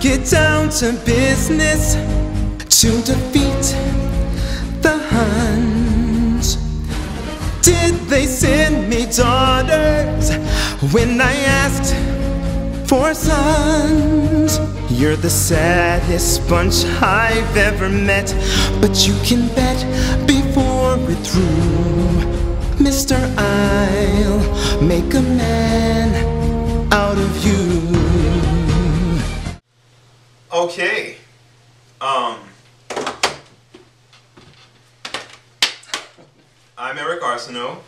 get down to business to defeat the Huns. Did they send me daughters when I asked for sons? You're the saddest bunch I've ever met, but you can bet before we're through, Mister, I'll make a man out of you. Okay. I'm Eric Arsenault.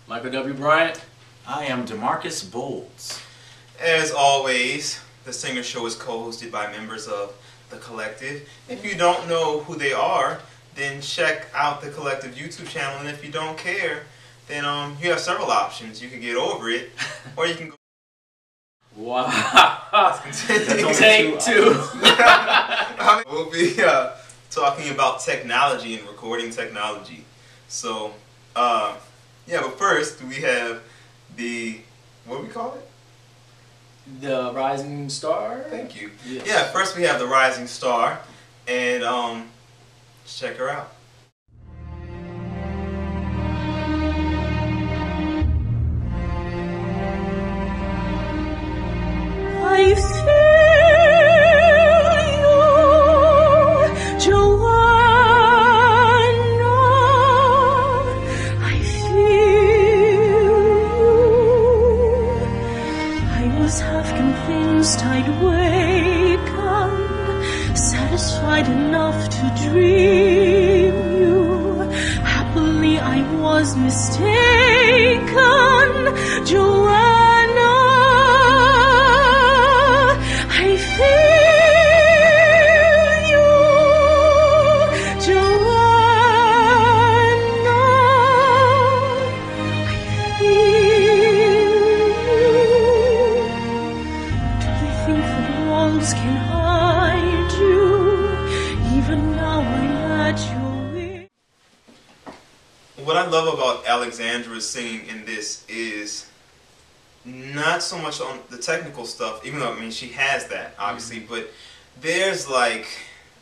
Michael W. Bryant. I am DeMarcus Bolds. As always, the Singer Show is co-hosted by members of the Collective. If you don't know who they are, then check out the Collective YouTube channel. And if you don't care, then you have several options. You can get over it, or you can go. Wow. Let's continue. Take two. We'll be talking about technology and recording technology. So, yeah, but first we have the, what do we call it? The Rising Star? Thank you. Yes. Yeah, first we have the Rising Star, and let's check her out. I feel you, Joanna. I feel you. I was half convinced I'd waken, satisfied enough to dream you. Happily I was mistaken, Joanna. What I love about Alexandra's singing in this is not so much on the technical stuff, even though, I mean, she has that, obviously, but there's like,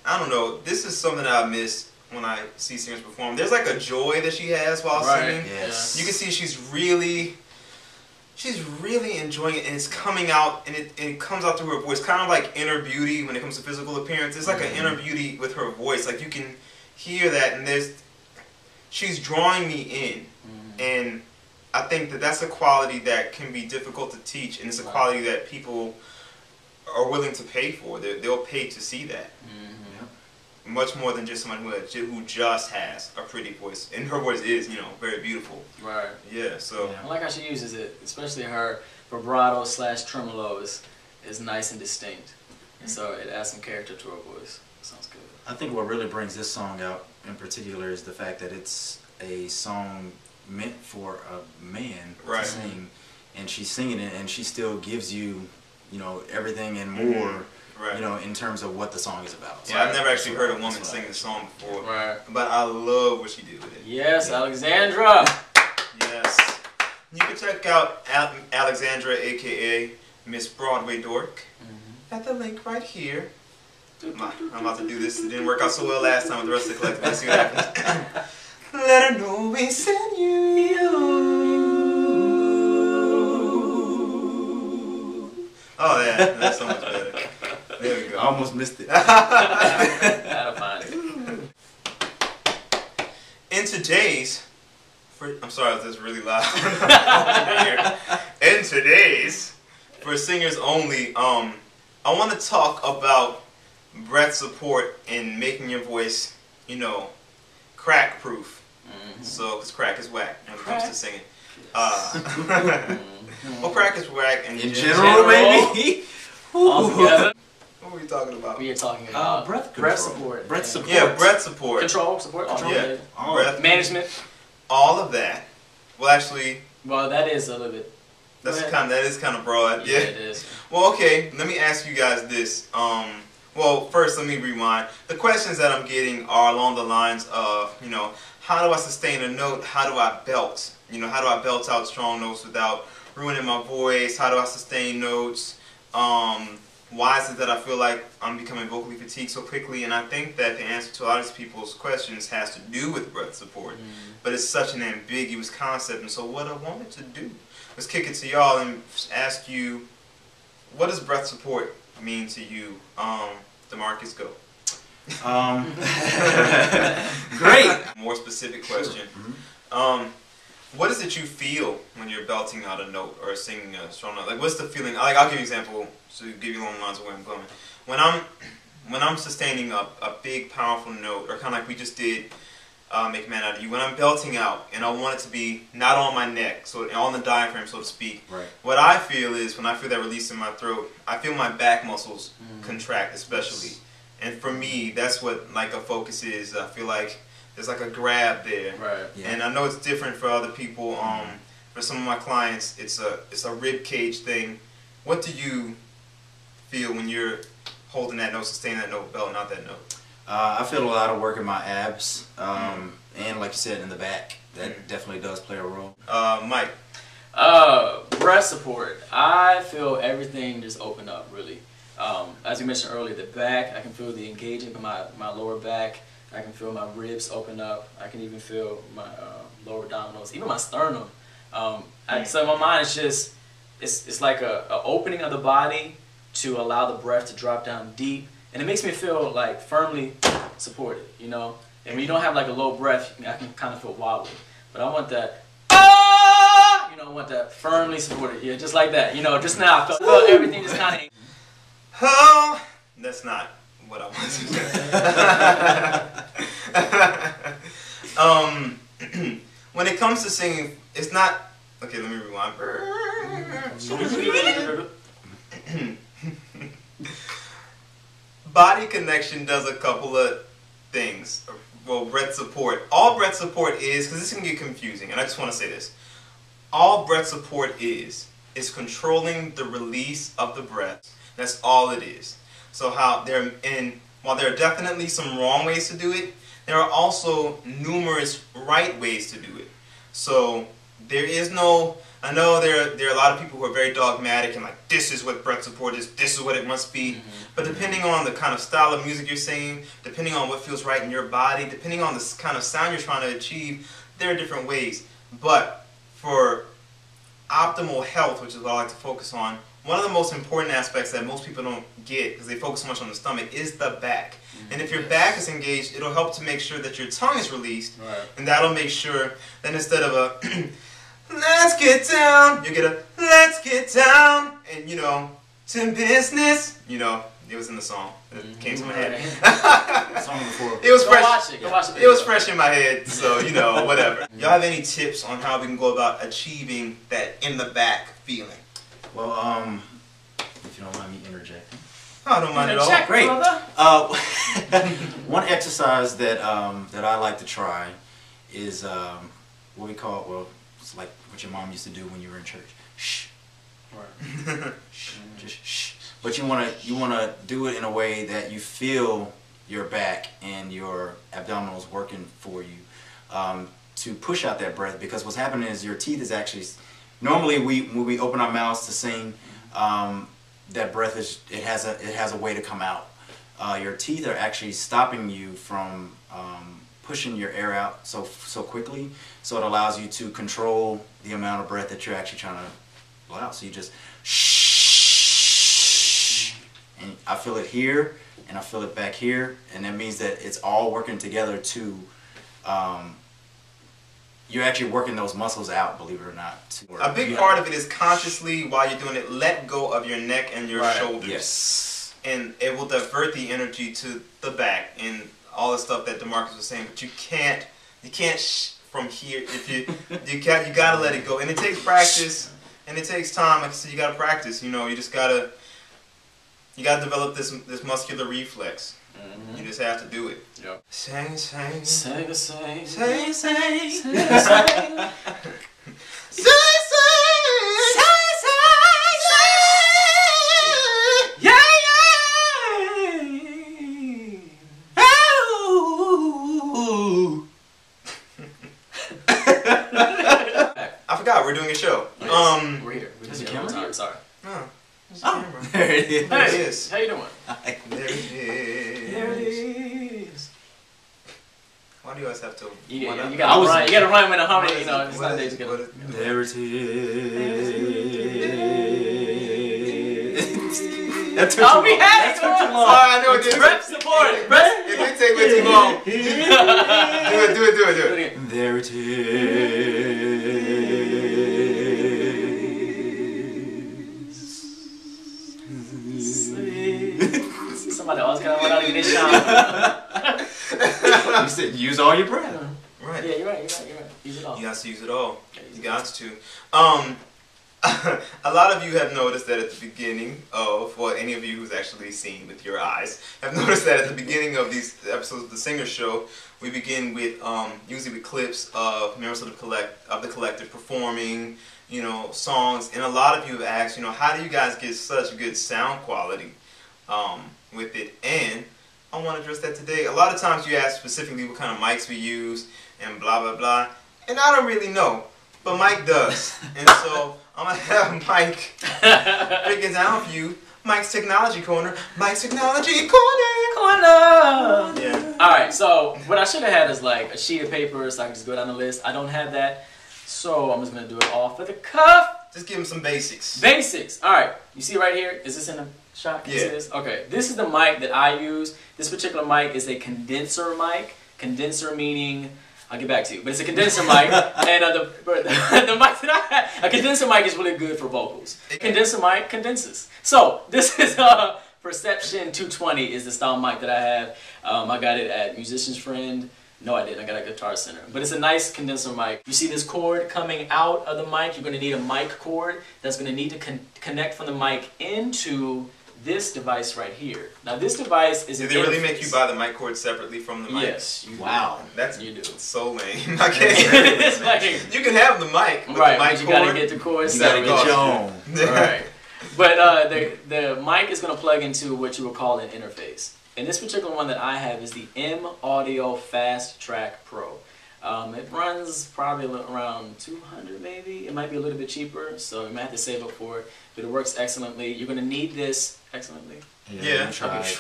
I don't know, this is something that I miss when I see singers perform. There's like a joy that she has while singing. Yes. You can see she's really enjoying it, and it's coming out, and it comes out through her voice, kind of like inner beauty when it comes to physical appearance. It's like an inner beauty with her voice. Like, you can hear that, and she's drawing me in, and I think that that's a quality that can be difficult to teach, and it's a quality that people are willing to pay for. They'll pay to see that. Much more than just someone who just has a pretty voice, and her voice is, you know, very beautiful. Right. Yeah. So I like how she uses it, especially her vibrato / tremolo is nice and distinct, and so it adds some character to her voice. Sounds good. I think what really brings this song out in particular is the fact that it's a song meant for a man to sing, and she's singing it, and she still gives you, you know, everything and more, you know, in terms of what the song is about. Yeah, I've never actually heard a woman sing the song before, but I love what she did with it. Yes, Alexandra. Yes. You can check out Alexandra, aka MissBroadwayDork, at the link right here. I'm about to do this. It didn't work out so well last time with the rest of the collective. Let's see what happens. Let her know we sent you. Oh yeah, that's so much better. There we go. I almost missed it. In today's, I'm sorry, this is really loud. In today's, for singers only, I want to talk about breath support and making your voice, you know, crack proof. So, because crack is whack when it comes to singing. Well, crack is whack in general, maybe. Altogether. What were we talking about? We are talking about breath support. Breath support. Yeah, breath support. Control support. Yeah, breath management. All of that. Well, actually, well, that is a little bit. That is kind of broad. Yeah, it is. Well, okay. Let me ask you guys this. Well, first, let me rewind. The questions that I'm getting are along the lines of, you know, how do I sustain a note? How do I belt? You know, how do I belt out strong notes without ruining my voice? How do I sustain notes? why is it that I feel like I'm becoming vocally fatigued so quickly? And I think that the answer to a lot of these people's questions has to do with breath support. But it's such an ambiguous concept. And so what I wanted to do was kick it to y'all and ask you, what does breath support mean to you? DeMarcus, go. Great. More specific question. What is it you feel when you're belting out a note or singing a strong note? Like, what's the feeling? Like, I'll give you an example to give you along the lines of where I'm going. When I'm sustaining a big, powerful note, or kind of like we just did, Make a Man Out of You, when I'm belting out and I want it to be not on my neck, so on the diaphragm, so to speak, right. What I feel is when I feel that release in my throat, I feel my back muscles contract, especially. Yes. And for me, that's what like a focus is. I feel like there's like a grab there, right? Yeah. And I know it's different for other people. For some of my clients, it's a rib cage thing. What do you feel when you're holding that note, sustaining that note, belting out that note? I feel a lot of work in my abs, and like you said, in the back. That definitely does play a role. Mike. Breath support. I feel everything just open up, really. As you mentioned earlier, the back, I can feel the engaging of my lower back. I can feel my ribs open up. I can even feel my lower abdominals, even my sternum. So in my mind, it's just, it's like a opening of the body to allow the breath to drop down deep. And it makes me feel like firmly supported, you know? And when you don't have like a low breath, I can kind of feel wobbly. But I want that, you know, I want that firmly supported, yeah, just like that. You know, just now, I felt everything just kind of... Oh, that's not what I want to say. When it comes to singing, it's not... Okay, let me rewind. Body connection does a couple of things. Well, breath support. All breath support is, because this can get confusing, and I just want to say this. All breath support is controlling the release of the breath. That's all it is. So while there are definitely some wrong ways to do it, there are also numerous right ways to do it. So there is no... I know there are a lot of people who are very dogmatic and like, this is what breath support is, this is what it must be. But depending on the kind of style of music you're singing, depending on what feels right in your body, depending on the kind of sound you're trying to achieve, there are different ways. But for optimal health, which is what I like to focus on, one of the most important aspects that most people don't get, because they focus so much on the stomach, is the back. And if your back is engaged, it'll help to make sure that your tongue is released. Right. And that'll make sure that instead of a... let's get down, you get a let's get down, and you know, to business, you know, it was in the song. It came to my head. Song before. It was fresh. Go watch it. It was fresh in my head, so you know, whatever. Y'all have any tips on how we can go about achieving that in the back feeling? Well, if you don't mind me interjecting. Oh, I don't mind at all. Great. One exercise that that I like to try is what we call, well, it's like what your mom used to do when you were in church. Shh. Right. Shh. Just shh. But you wanna do it in a way that you feel your back and your abdominals working for you to push out that breath. Because what's happening is your teeth is actually normally when we open our mouths to sing, that breath has a way to come out. Your teeth are actually stopping you from pushing your air out so quickly, so it allows you to control the amount of breath that you're actually trying to blow out. So you just shh, and I feel it here, and I feel it back here, and that means that it's all working together to. You're actually working those muscles out, believe it or not. A big part of it is consciously, while you're doing it, let go of your neck and your shoulders. Yes. And it will divert the energy to the back and all the stuff that DeMarcus was saying. But you can't shh from here. If you gotta let it go. And it takes practice, and it takes time. Like I said, you gotta practice. You know, you gotta develop this muscular reflex. You just have to do it. Yep. Sing, sing. Sing, sing. Sing, sing. Sing, Yeah, I forgot we're doing a show. We're here. Is Sorry. Oh, Oh, there it is. There it is. How you doing? There it is. There it is. Why do you always have to? You gotta rhyme with a harmony. You know, it's not There it is. That took Oh, we had it. That took too long. Sorry, I know it did. Rep support. It did take way too long. Do it. There it is. Somebody else gotta run out and get this shot. You said use all your breath. Right. Yeah, you're right. Use it all. You got to use it all. You got to. A lot of you have noticed that at the beginning of, well, any of you who's actually seen with your eyes, have noticed that at the beginning of these episodes of The Singer Show, we begin with, usually with clips of members of the collective performing, you know, songs. And a lot of you have asked, you know, how do you guys get such good sound quality with it? And I want to address that today. A lot of times you ask specifically what kind of mics we use and blah, blah, blah. And I don't really know, but Mike does. And so I'm going to have Mike break it down for you. Mike's Technology Corner. Mike's Technology Corner. Yeah. Alright, so what I should have had is like a sheet of paper so I can just go down the list. I don't have that. So I'm just going to do it off of the cuff. Just give him some basics. Basics. Alright, you see right here? Is this in the shot? Can you see this? Okay, this is the mic that I use. This particular mic is a condenser mic. Condenser meaning, I'll get back to you, but it's a condenser mic. And the mic that I have, a condenser mic is really good for vocals. A condenser mic condenses. So this is Perception 220 is the style mic that I have. I got it at Musician's Friend. No, I didn't. I got it at Guitar Center. But it's a nice condenser mic. You see this cord coming out of the mic. You're going to need a mic cord that's going to need to connect from the mic into this device right here. Now this device is. Did they really make you buy the mic cord separately from the mic? Yes. Wow, that's you do. So lame. I can't. You can have the mic, but right? The mic but you cord, gotta get the cord. You gotta get your own. Right. But the mic is gonna plug into what you would call an interface. And this particular one that I have is the M Audio Fast Track Pro. It runs probably around 200 maybe. It might be a little bit cheaper, so you might have to save up for it. But it works excellently. You're going to need this excellently. Yeah,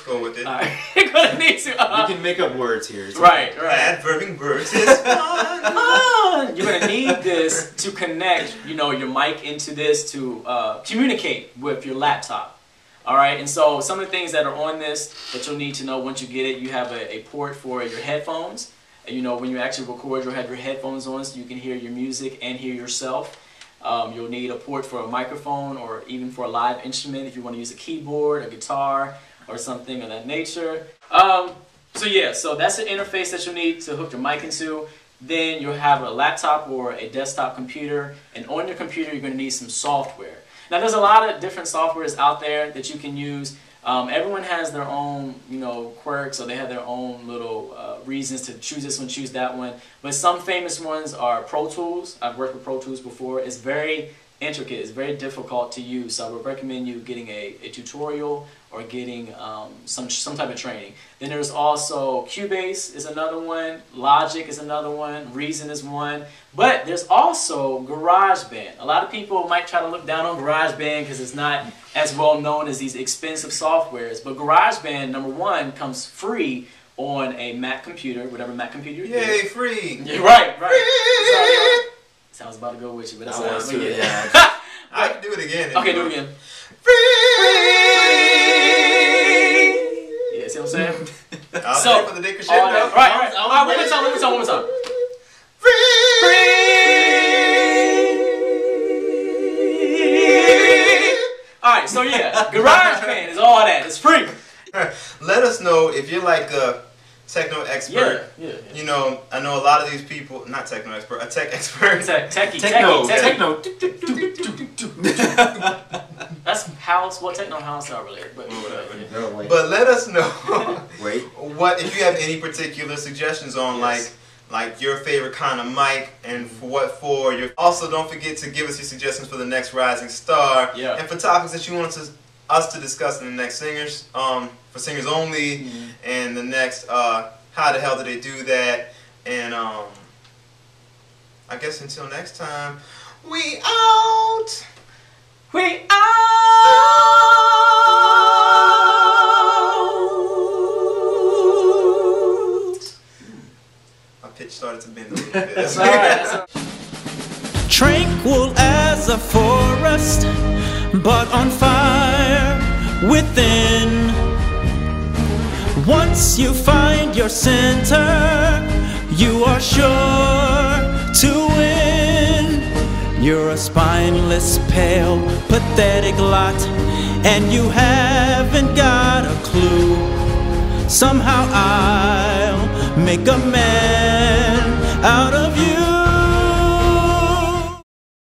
go with it. Right. You're going to need to. You can make up words here. Right. Adverbing words is fun. You're going to need this to connect, you know, your mic into this to communicate with your laptop. All right, and so some of the things that are on this that you'll need to know once you get it, you have a port for your headphones. And, you know, when you actually record, you'll have your headphones on so you can hear your music and hear yourself. You'll need a port for a microphone or even for a live instrument if you want to use a keyboard, a guitar, or something of that nature. So that's the interface that you'll need to hook your mic into. Then you'll have a laptop or a desktop computer, and on your computer you're going to need some software. Now there's a lot of different softwares out there that you can use. Everyone has their own, you know, quirks, or they have their own little reasons to choose this one, choose that one. But some famous ones are Pro Tools. I've worked with Pro Tools before. It's very intricate. It's very difficult to use. So I would recommend you getting a tutorial or getting some type of training. Then there's also Cubase is another one. Logic is another one. Reason is one. But there's also GarageBand. A lot of people might try to look down on GarageBand because it's not as well known as these expensive softwares. But GarageBand, number one, comes free on a Mac computer, whatever Mac computer you Yay, free! Yeah, right. Free. Sounds about to go with you, but that's all right. Yeah. I can do it again. Okay, do it again. Yeah, see what I'm saying? I'll so, for the dick crescendo. Right. One more time. Alright, so yeah, GarageBand is all that. It's free. Let us know if you're like a techno expert. Yeah. You know, I know a lot of these people, not techno expert, a tech expert. Techno. That's house. Well, techno house are related, but whatever. No, wait. But let us know. What if you have any particular suggestions on like your favorite kind of mic and for what for. Also, don't forget to give us your suggestions for the next rising star and for topics that you want us to discuss in the next singers, for singers only, and the next how the hell do they do that, and I guess until next time, we out. in a little bit. That's all right. That's all right. Tranquil as a forest, but on fire within. Once you find your center, you are sure to win. You're a spineless, pale, pathetic lot, and you haven't got a clue. Somehow I'll make a man out of you.